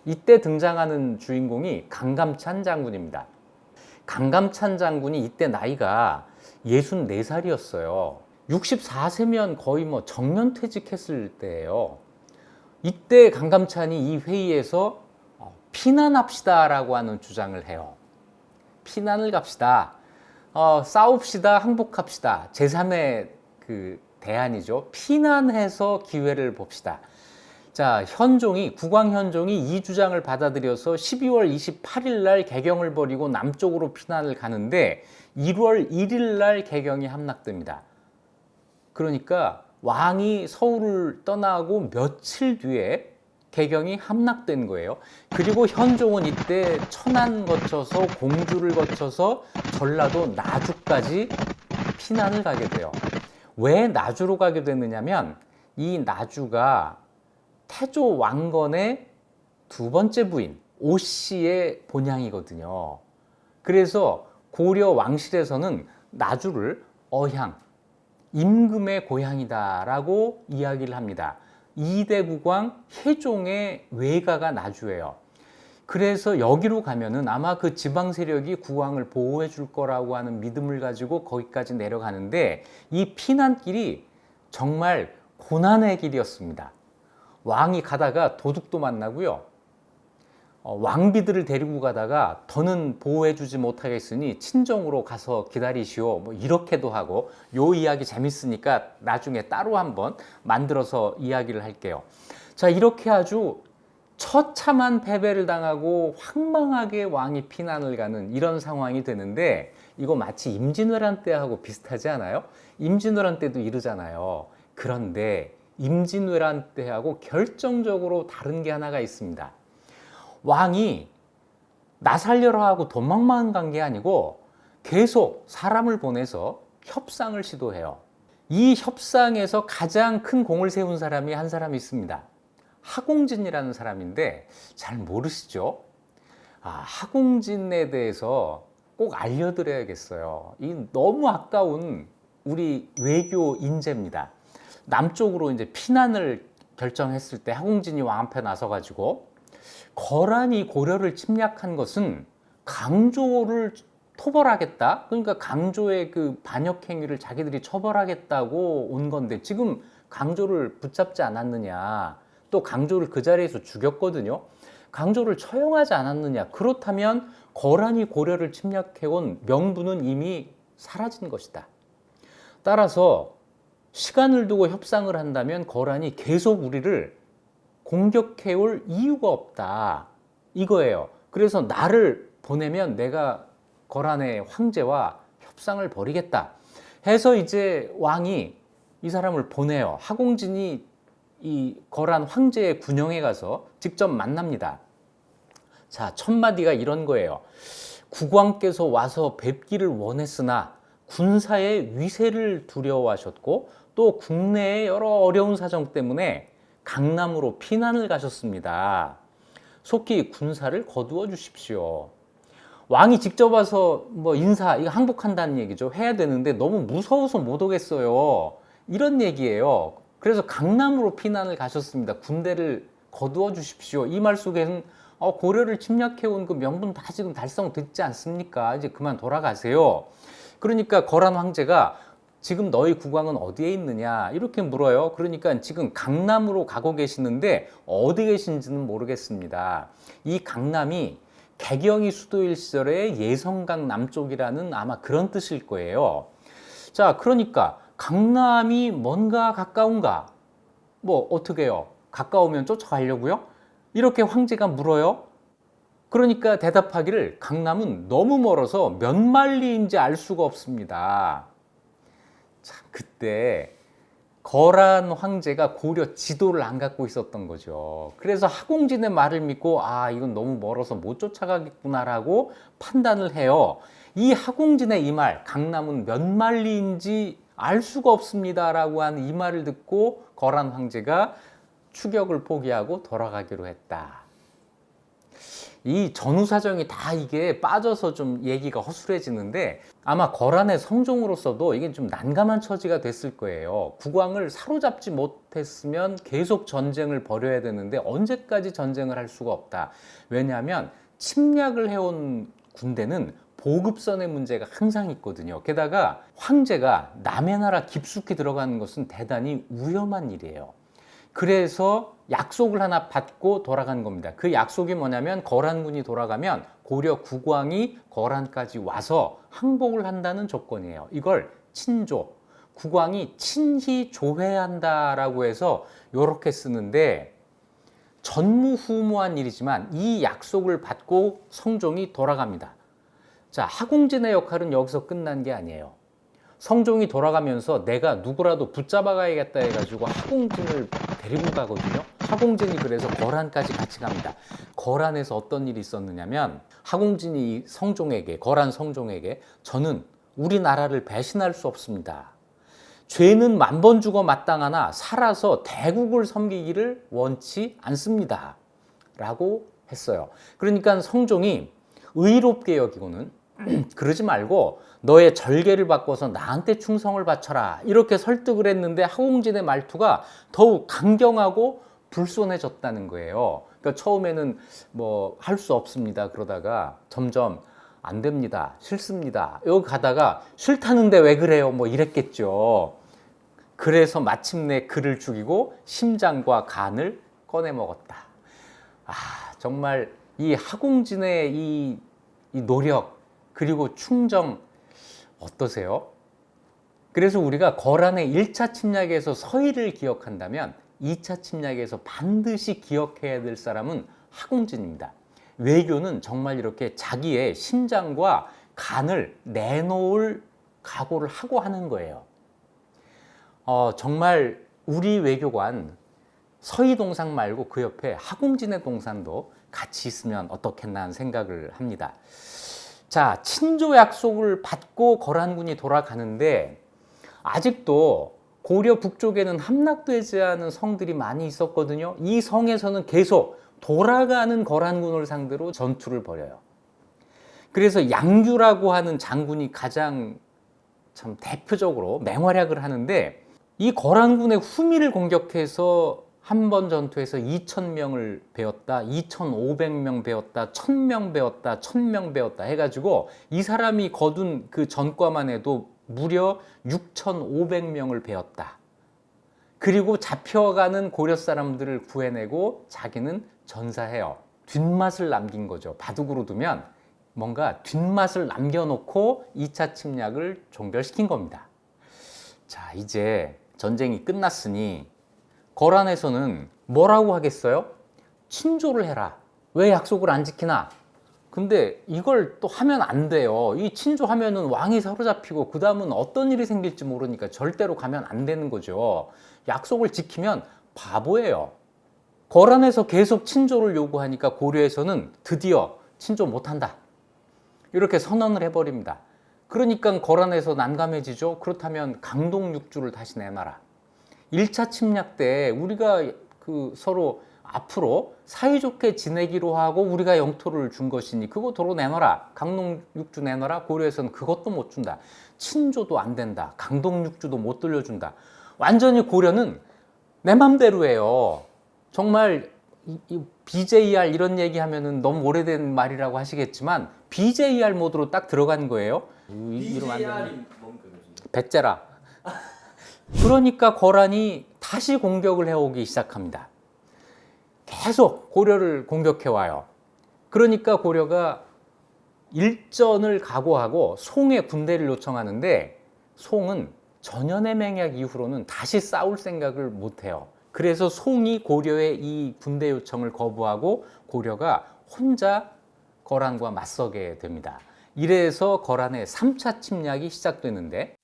이때 등장하는 주인공이 강감찬 장군입니다. 강감찬 장군이 이때 나이가 64살이었어요. 64세면 거의 뭐 정년퇴직했을 때예요. 이때 강감찬이 이 회의에서 피난합시다라고 하는 주장을 해요. 피난을 갑시다. 싸웁시다. 항복합시다. 제3의 그 대안이죠. 피난해서 기회를 봅시다. 자, 국왕현종이 이 주장을 받아들여서 12월 28일 날 개경을 벌이고 남쪽으로 피난을 가는데 1월 1일 날 개경이 함락됩니다. 그러니까 왕이 서울을 떠나고 며칠 뒤에 개경이 함락된 거예요. 그리고 현종은 이때 천안 거쳐서 공주를 거쳐서 전라도 나주까지 피난을 가게 돼요. 왜 나주로 가게 됐느냐면 이 나주가 태조 왕건의 두 번째 부인 오씨의 본향이거든요. 그래서 고려 왕실에서는 나주를 어향, 임금의 고향이다라고 이야기를 합니다. 2대 국왕 혜종의 외가가 나주예요. 그래서 여기로 가면은 아마 그 지방 세력이 국왕을 보호해 줄 거라고 하는 믿음을 가지고 거기까지 내려가는데 이 피난길이 정말 고난의 길이었습니다. 왕이 가다가 도둑도 만나고요. 왕비들을 데리고 가다가 더는 보호해주지 못하겠으니 친정으로 가서 기다리시오. 뭐 이렇게도 하고, 요 이야기 재밌으니까 나중에 따로 한번 만들어서 이야기를 할게요. 자, 이렇게 아주 처참한 패배를 당하고 황망하게 왕이 피난을 가는 이런 상황이 되는데, 이거 마치 임진왜란 때하고 비슷하지 않아요? 임진왜란 때도 이러잖아요. 그런데 임진왜란 때하고 결정적으로 다른 게 하나가 있습니다. 왕이 나 살려라 하고 도망만 간 게 아니고 계속 사람을 보내서 협상을 시도해요. 이 협상에서 가장 큰 공을 세운 사람이 한 사람이 있습니다. 하공진이라는 사람인데 잘 모르시죠? 하공진에 대해서 꼭 알려드려야겠어요. 이 너무 아까운 우리 외교 인재입니다. 남쪽으로 이제 피난을 결정했을 때 하공진이 왕 앞에 나서가지고 거란이 고려를 침략한 것은 강조를 토벌하겠다. 그러니까 강조의 그 반역 행위를 자기들이 처벌하겠다고 온 건데 지금 강조를 붙잡지 않았느냐. 또 강조를 그 자리에서 죽였거든요. 강조를 처형하지 않았느냐. 그렇다면 거란이 고려를 침략해온 명분은 이미 사라진 것이다. 따라서 시간을 두고 협상을 한다면 거란이 계속 우리를 공격해올 이유가 없다. 이거예요. 그래서 나를 보내면 내가 거란의 황제와 협상을 벌이겠다. 해서 이제 왕이 이 사람을 보내요. 하공진이 이 거란 황제의 군영에 가서 직접 만납니다. 자, 첫 마디가 이런 거예요. 국왕께서 와서 뵙기를 원했으나 군사의 위세를 두려워하셨고 또 국내의 여러 어려운 사정 때문에 강남으로 피난을 가셨습니다. 속히 군사를 거두어 주십시오. 왕이 직접 와서 뭐 인사, 이거 항복한다는 얘기죠. 해야 되는데 너무 무서워서 못 오겠어요. 이런 얘기예요. 그래서 강남으로 피난을 가셨습니다. 군대를 거두어 주십시오. 이 말 속에는 고려를 침략해온 그 명분 다 지금 달성됐지 않습니까? 이제 그만 돌아가세요. 그러니까 거란 황제가 지금 너희 국왕은 어디에 있느냐 이렇게 물어요. 그러니까 지금 강남으로 가고 계시는데 어디 계신지는 모르겠습니다. 이 강남이 개경이 수도일 시절의 예성강 남쪽이라는 아마 그런 뜻일 거예요. 자, 그러니까 강남이 뭔가 가까운가? 뭐 어떻게 해요? 가까우면 쫓아가려고요? 이렇게 황제가 물어요. 그러니까 대답하기를 강남은 너무 멀어서 몇 마일리인지 알 수가 없습니다. 참, 그때 거란 황제가 고려 지도를 안 갖고 있었던 거죠. 그래서 하공진의 말을 믿고 이건 너무 멀어서 못 쫓아가겠구나라고 판단을 해요. 이 하공진의 이 말, 강남은 몇 마일리인지 알 수가 없습니다라고 하는 이 말을 듣고 거란 황제가 추격을 포기하고 돌아가기로 했다. 이 전후사정이 다 이게 빠져서 좀 얘기가 허술해지는데 아마 거란의 성종으로서도 이게 좀 난감한 처지가 됐을 거예요. 국왕을 사로잡지 못했으면 계속 전쟁을 벌여야 되는데 언제까지 전쟁을 할 수가 없다. 왜냐하면 침략을 해온 군대는 보급선의 문제가 항상 있거든요. 게다가 황제가 남의 나라 깊숙이 들어가는 것은 대단히 위험한 일이에요. 그래서 약속을 하나 받고 돌아간 겁니다. 그 약속이 뭐냐면 거란군이 돌아가면 고려 국왕이 거란까지 와서 항복을 한다는 조건이에요. 이걸 친조, 국왕이 친히 조회한다라고 해서 이렇게 쓰는데 전무후무한 일이지만 이 약속을 받고 성종이 돌아갑니다. 자, 하공진의 역할은 여기서 끝난 게 아니에요. 성종이 돌아가면서 내가 누구라도 붙잡아 가야겠다 해가지고 하공진을 데리고 가거든요. 하공진이 그래서 거란까지 같이 갑니다. 거란에서 어떤 일이 있었느냐면 하공진이 성종에게, 거란 성종에게 저는 우리나라를 배신할 수 없습니다. 죄는 만번 죽어 마땅하나 살아서 대국을 섬기기를 원치 않습니다. 라고 했어요. 그러니까 성종이 의롭게 여기고는 그러지 말고 너의 절개를 바꿔서 나한테 충성을 바쳐라 이렇게 설득을 했는데 하공진의 말투가 더욱 강경하고 불손해졌다는 거예요. 그러니까 처음에는 뭐 할 수 없습니다 그러다가 점점 안 됩니다 싫습니다 여기 가다가 싫다는데 왜 그래요 뭐 이랬겠죠. 그래서 마침내 그를 죽이고 심장과 간을 꺼내 먹었다. 아 정말 이 하공진의 이 노력 그리고 충정 어떠세요? 그래서 우리가 거란의 1차 침략에서 서희를 기억한다면 2차 침략에서 반드시 기억해야 될 사람은 하공진입니다. 외교는 정말 이렇게 자기의 심장과 간을 내놓을 각오를 하고 하는 거예요. 정말 우리 외교관 서희 동상 말고 그 옆에 하공진의 동상도 같이 있으면 어떻겠나 하는 생각을 합니다. 자, 친조 약속을 받고 거란군이 돌아가는데 아직도 고려 북쪽에는 함락되지 않은 성들이 많이 있었거든요. 이 성에서는 계속 돌아가는 거란군을 상대로 전투를 벌여요. 그래서 양규라고 하는 장군이 가장 참 대표적으로 맹활약을 하는데 이 거란군의 후미를 공격해서 한 번 전투에서 2,000명을 배웠다, 2,500명 배웠다, 1,000명 배웠다, 1,000명 배웠다 해가지고 이 사람이 거둔 그 전과만 해도 무려 6,500명을 배웠다. 그리고 잡혀가는 고려 사람들을 구해내고 자기는 전사해요. 뒷맛을 남긴 거죠. 바둑으로 두면 뭔가 뒷맛을 남겨놓고 2차 침략을 종결시킨 겁니다. 자, 이제 전쟁이 끝났으니 거란에서는 뭐라고 하겠어요? 친조를 해라. 왜 약속을 안 지키나? 근데 이걸 또 하면 안 돼요. 이 친조하면은 왕이 사로잡히고 그 다음은 어떤 일이 생길지 모르니까 절대로 가면 안 되는 거죠. 약속을 지키면 바보예요. 거란에서 계속 친조를 요구하니까 고려에서는 드디어 친조 못한다. 이렇게 선언을 해버립니다. 그러니까 거란에서 난감해지죠. 그렇다면 강동 6주를 다시 내놔라. 1차 침략 때 우리가 서로 앞으로 사이좋게 지내기로 하고 우리가 영토를 준 것이니 그거 도로 내놔라. 강동 6주 내놔라. 고려에서는 그것도 못 준다. 친조도 안 된다. 강동 6주도 못 돌려준다. 완전히 고려는 내 맘대로 해요. 정말 BJR 이런 얘기하면은 너무 오래된 말이라고 하시겠지만 BJR 모드로 딱 들어간 거예요. BJR이 뭡니까? 배째라. 그러니까 거란이 다시 공격을 해오기 시작합니다. 계속 고려를 공격해 와요. 그러니까 고려가 일전을 각오하고 송에 군대를 요청하는데 송은 전연의 맹약 이후로는 다시 싸울 생각을 못해요. 그래서 송이 고려의 이 군대 요청을 거부하고 고려가 혼자 거란과 맞서게 됩니다. 이래서 거란의 3차 침략이 시작되는데